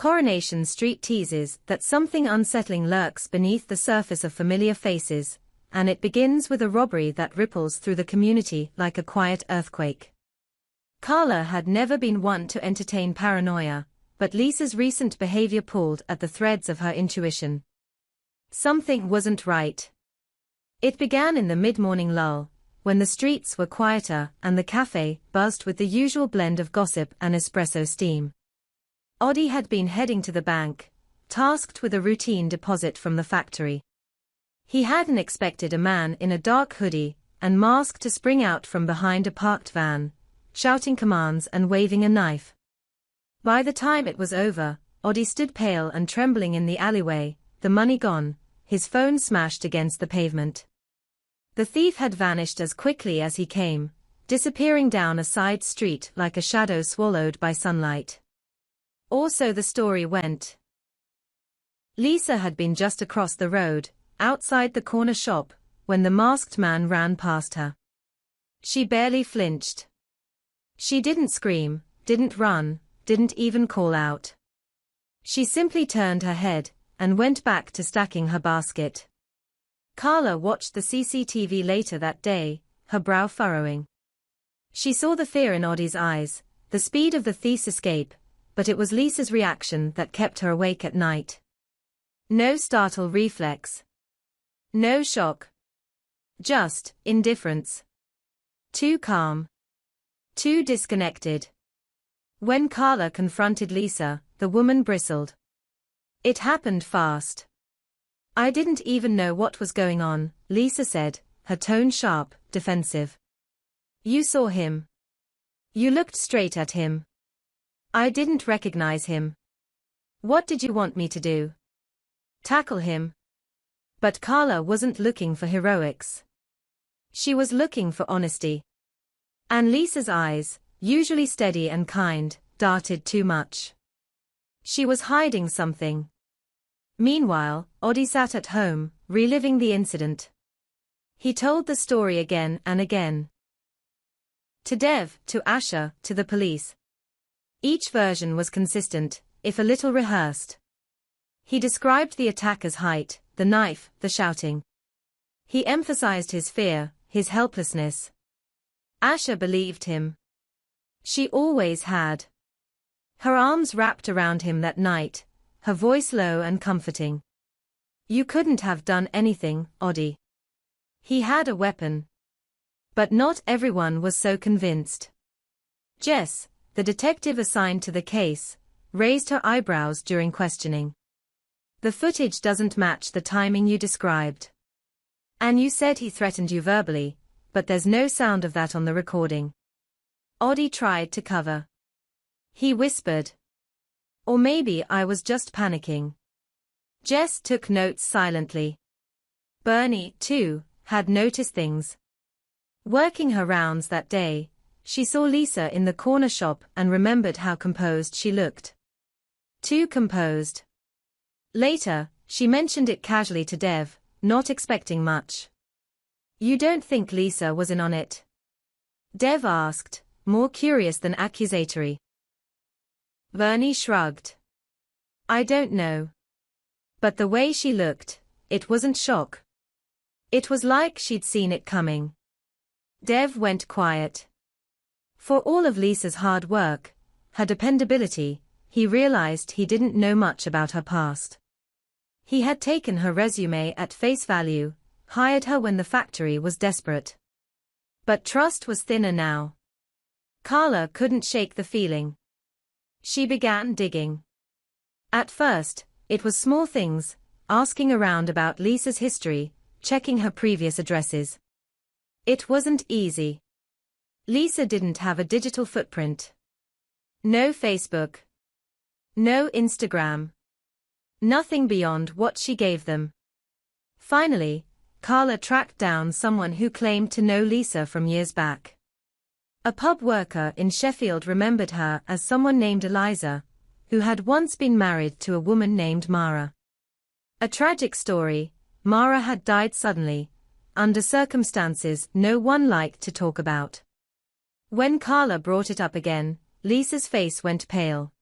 Coronation Street teases that something unsettling lurks beneath the surface of familiar faces, and it begins with a robbery that ripples through the community like a quiet earthquake. Carla had never been one to entertain paranoia, but Lisa's recent behavior pulled at the threads of her intuition. Something wasn't right. It began in the mid-morning lull, when the streets were quieter and the cafe buzzed with the usual blend of gossip and espresso steam. Oddie had been heading to the bank, tasked with a routine deposit from the factory. He hadn't expected a man in a dark hoodie and mask to spring out from behind a parked van, shouting commands and waving a knife. By the time it was over, Oddie stood pale and trembling in the alleyway, the money gone, his phone smashed against the pavement. The thief had vanished as quickly as he came, disappearing down a side street like a shadow swallowed by sunlight. Or so the story went. Lisa had been just across the road, outside the corner shop, when the masked man ran past her. She barely flinched. She didn't scream, didn't run, didn't even call out. She simply turned her head and went back to stacking her basket. Carla watched the CCTV later that day, her brow furrowing. She saw the fear in Oddie's eyes, the speed of the thief's escape, but it was Lisa's reaction that kept her awake at night. No startle reflex. No shock. Just indifference. Too calm. Too disconnected. When Carla confronted Lisa, the woman bristled. It happened fast. I didn't even know what was going on, Lisa said, her tone sharp, defensive. You saw him. You looked straight at him. I didn't recognize him. What did you want me to do? Tackle him? But Carla wasn't looking for heroics. She was looking for honesty. And Lisa's eyes, usually steady and kind, darted too much. She was hiding something. Meanwhile, Oddie sat at home, reliving the incident. He told the story again and again. To Dev, to Asha, to the police. Each version was consistent, if a little rehearsed. He described the attacker's height, the knife, the shouting. He emphasized his fear, his helplessness. Asha believed him. She always had. Her arms wrapped around him that night, her voice low and comforting. You couldn't have done anything, Oddie. He had a weapon. But not everyone was so convinced. Jess, the detective assigned to the case, raised her eyebrows during questioning. The footage doesn't match the timing you described. And you said he threatened you verbally, but there's no sound of that on the recording. Oddie tried to cover. He whispered. Or maybe I was just panicking. Jess took notes silently. Bernie, too, had noticed things. Working her rounds that day, she saw Lisa in the corner shop and remembered how composed she looked. Too composed. Later, she mentioned it casually to Dev, not expecting much. You don't think Lisa was in on it? Dev asked, more curious than accusatory. Bernie shrugged. I don't know. But the way she looked, it wasn't shock. It was like she'd seen it coming. Dev went quiet. For all of Lisa's hard work, her dependability, he realized he didn't know much about her past. He had taken her resume at face value, hired her when the factory was desperate. But trust was thinner now. Carla couldn't shake the feeling. She began digging. At first, it was small things, asking around about Lisa's history, checking her previous addresses. It wasn't easy. Lisa didn't have a digital footprint. No Facebook. No Instagram. Nothing beyond what she gave them. Finally, Carla tracked down someone who claimed to know Lisa from years back. A pub worker in Sheffield remembered her as someone named Eliza, who had once been married to a woman named Mara. A tragic story, Mara had died suddenly, under circumstances no one liked to talk about. When Carla brought it up again, Lisa's face went pale.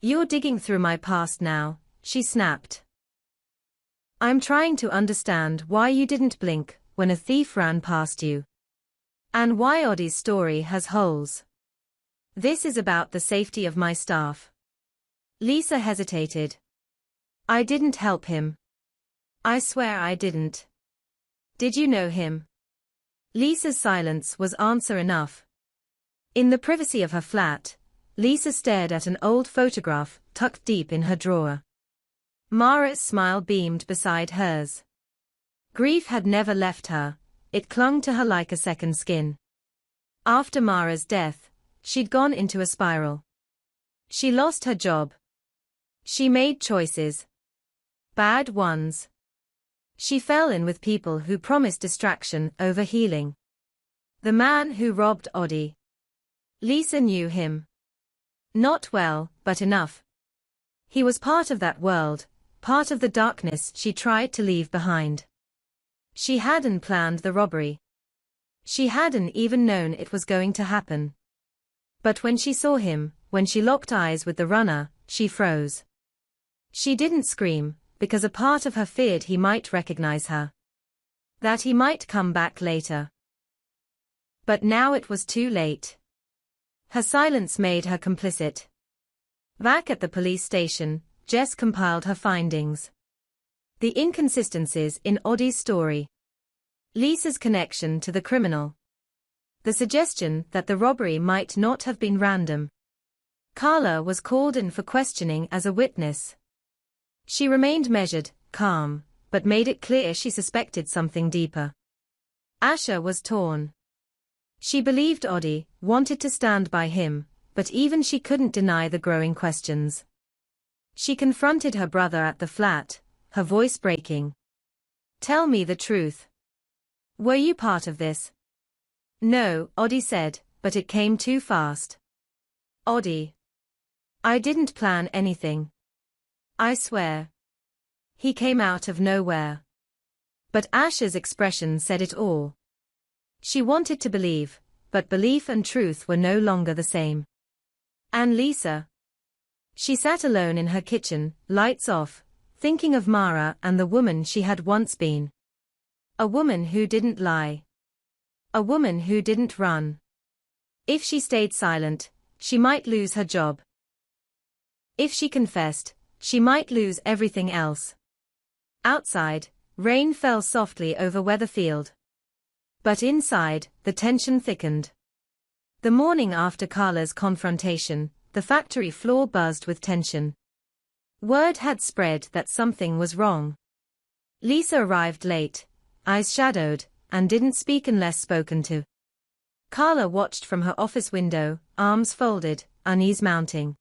You're digging through my past now, she snapped. I'm trying to understand why you didn't blink when a thief ran past you. And why Oddie's story has holes. This is about the safety of my staff. Lisa hesitated. I didn't help him. I swear I didn't. Did you know him? Lisa's silence was answer enough. In the privacy of her flat, Lisa stared at an old photograph tucked deep in her drawer. Mara's smile beamed beside hers. Grief had never left her, it clung to her like a second skin. After Mara's death, she'd gone into a spiral. She lost her job. She made choices. Bad ones. She fell in with people who promised distraction over healing. The man who robbed Oddie. Lisa knew him. Not well, but enough. He was part of that world, part of the darkness she tried to leave behind. She hadn't planned the robbery. She hadn't even known it was going to happen. But when she saw him, when she locked eyes with the runner, she froze. She didn't scream, because a part of her feared he might recognize her. That he might come back later. But now it was too late. Her silence made her complicit. Back at the police station, Jess compiled her findings. The inconsistencies in Oddie's story. Lisa's connection to the criminal. The suggestion that the robbery might not have been random. Carla was called in for questioning as a witness. She remained measured, calm, but made it clear she suspected something deeper. Asha was torn. She believed Oddie wanted to stand by him, but even she couldn't deny the growing questions. She confronted her brother at the flat, her voice breaking. Tell me the truth. Were you part of this? No, Oddie said, but it came too fast. Oddie. I didn't plan anything. I swear. He came out of nowhere. But Asha's expression said it all. She wanted to believe, but belief and truth were no longer the same. And Lisa? She sat alone in her kitchen, lights off, thinking of Mara and the woman she had once been. A woman who didn't lie. A woman who didn't run. If she stayed silent, she might lose her job. If she confessed, she might lose everything else. Outside, rain fell softly over Weatherfield. But inside, the tension thickened. The morning after Carla's confrontation, the factory floor buzzed with tension. Word had spread that something was wrong. Lisa arrived late, eyes shadowed, and didn't speak unless spoken to. Carla watched from her office window, arms folded, unease mounting.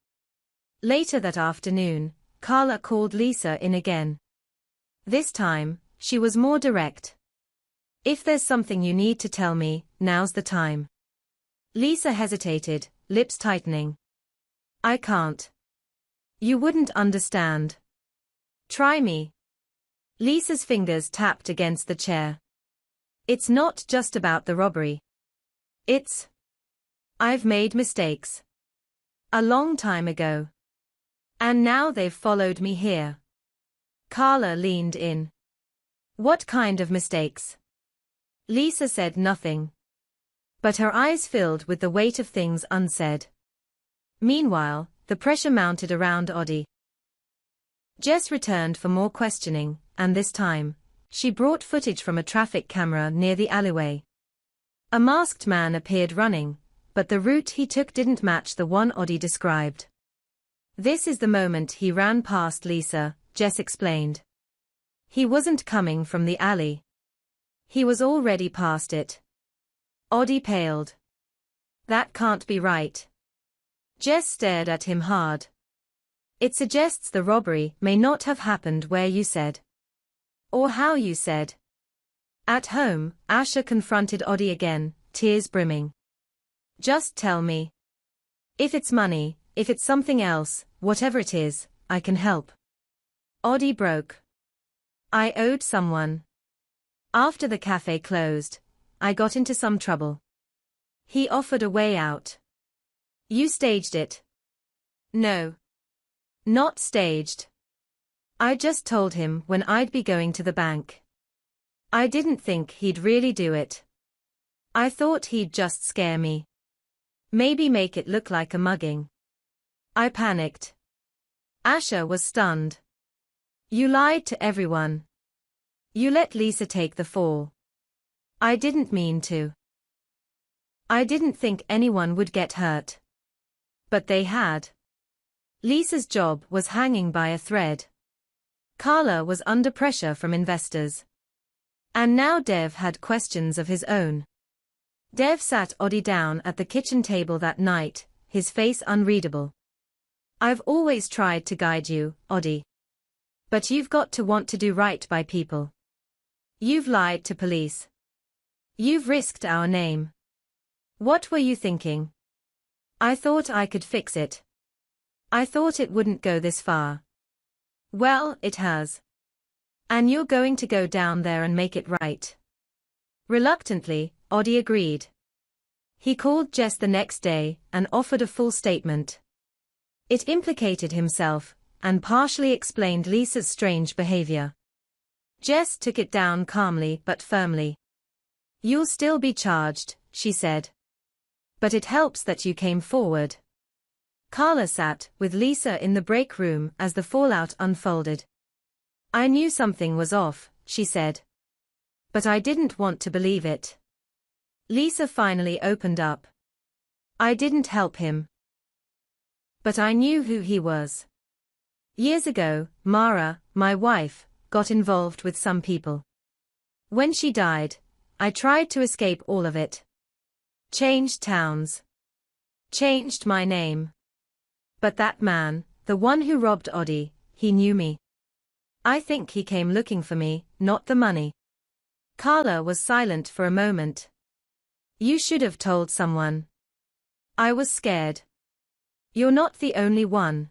Later that afternoon, Carla called Lisa in again. This time, she was more direct. If there's something you need to tell me, now's the time. Lisa hesitated, lips tightening. I can't. You wouldn't understand. Try me. Lisa's fingers tapped against the chair. It's not just about the robbery. I've made mistakes. A long time ago. And now they've followed me here. Carla leaned in. What kind of mistakes? Lisa said nothing. But her eyes filled with the weight of things unsaid. Meanwhile, the pressure mounted around Oddie. Jess returned for more questioning, and this time, she brought footage from a traffic camera near the alleyway. A masked man appeared running, but the route he took didn't match the one Oddie described. This is the moment he ran past Lisa, Jess explained. He wasn't coming from the alley. He was already past it. Oddie paled. That can't be right. Jess stared at him hard. It suggests the robbery may not have happened where you said. Or how you said. At home, Asha confronted Oddie again, tears brimming. Just tell me. If it's money, if it's something else, whatever it is, I can help. Oddie broke. I owed someone. After the cafe closed, I got into some trouble. He offered a way out. You staged it. No. Not staged. I just told him when I'd be going to the bank. I didn't think he'd really do it. I thought he'd just scare me. Maybe make it look like a mugging. I panicked. Asha was stunned. You lied to everyone. You let Lisa take the fall. I didn't mean to. I didn't think anyone would get hurt. But they had. Lisa's job was hanging by a thread. Carla was under pressure from investors. And now Dev had questions of his own. Dev sat Oddie down at the kitchen table that night, his face unreadable. I've always tried to guide you, Oddie. But you've got to want to do right by people. You've lied to police. You've risked our name. What were you thinking? I thought I could fix it. I thought it wouldn't go this far. Well, it has. And you're going to go down there and make it right. Reluctantly, Oddie agreed. He called Jess the next day and offered a full statement. It implicated himself and partially explained Lisa's strange behavior. Jess took it down calmly but firmly. You'll still be charged, she said. But it helps that you came forward. Carla sat with Lisa in the break room as the fallout unfolded. I knew something was off, she said. But I didn't want to believe it. Lisa finally opened up. I didn't help him. But I knew who he was. Years ago, Mara, my wife, got involved with some people. When she died, I tried to escape all of it. Changed towns. Changed my name. But that man, the one who robbed Oddie, he knew me. I think he came looking for me, not the money. Carla was silent for a moment. You should have told someone. I was scared. You're not the only one.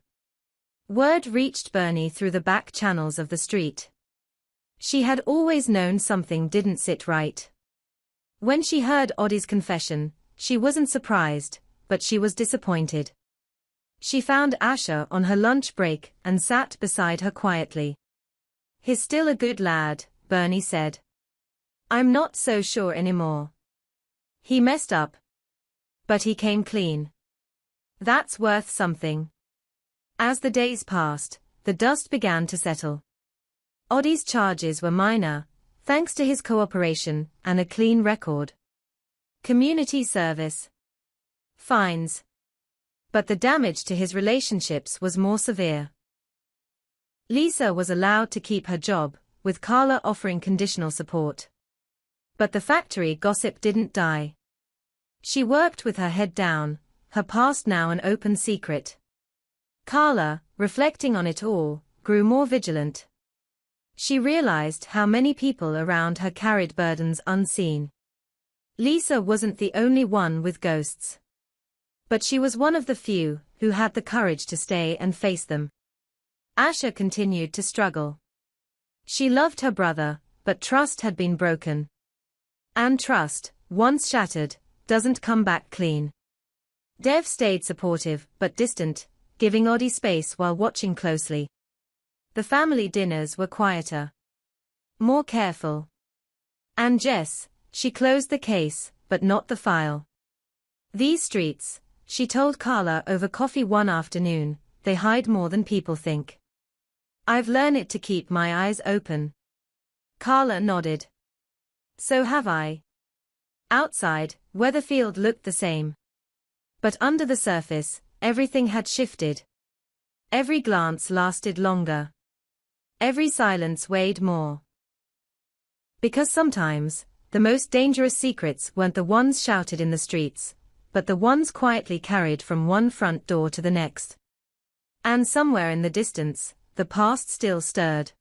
Word reached Bernie through the back channels of the street. She had always known something didn't sit right. When she heard Oddie's confession, she wasn't surprised, but she was disappointed. She found Asha on her lunch break and sat beside her quietly. He's still a good lad, Bernie said. I'm not so sure anymore. He messed up. But he came clean. That's worth something. As the days passed, the dust began to settle. Oddie's charges were minor, thanks to his cooperation and a clean record. Community service. Fines. But the damage to his relationships was more severe. Lisa was allowed to keep her job, with Carla offering conditional support. But the factory gossip didn't die. She worked with her head down, her past now an open secret. Carla, reflecting on it all, grew more vigilant. She realized how many people around her carried burdens unseen. Lisa wasn't the only one with ghosts. But she was one of the few who had the courage to stay and face them. Asha continued to struggle. She loved her brother, but trust had been broken. And trust, once shattered, doesn't come back clean. Dev stayed supportive but distant, giving Oddie space while watching closely. The family dinners were quieter. More careful. And Jess, she closed the case, but not the file. These streets, she told Carla over coffee one afternoon, they hide more than people think. I've learned it to keep my eyes open. Carla nodded. So have I. Outside, Weatherfield looked the same. But under the surface, everything had shifted. Every glance lasted longer. Every silence weighed more. Because sometimes, the most dangerous secrets weren't the ones shouted in the streets, but the ones quietly carried from one front door to the next. And somewhere in the distance, the past still stirred.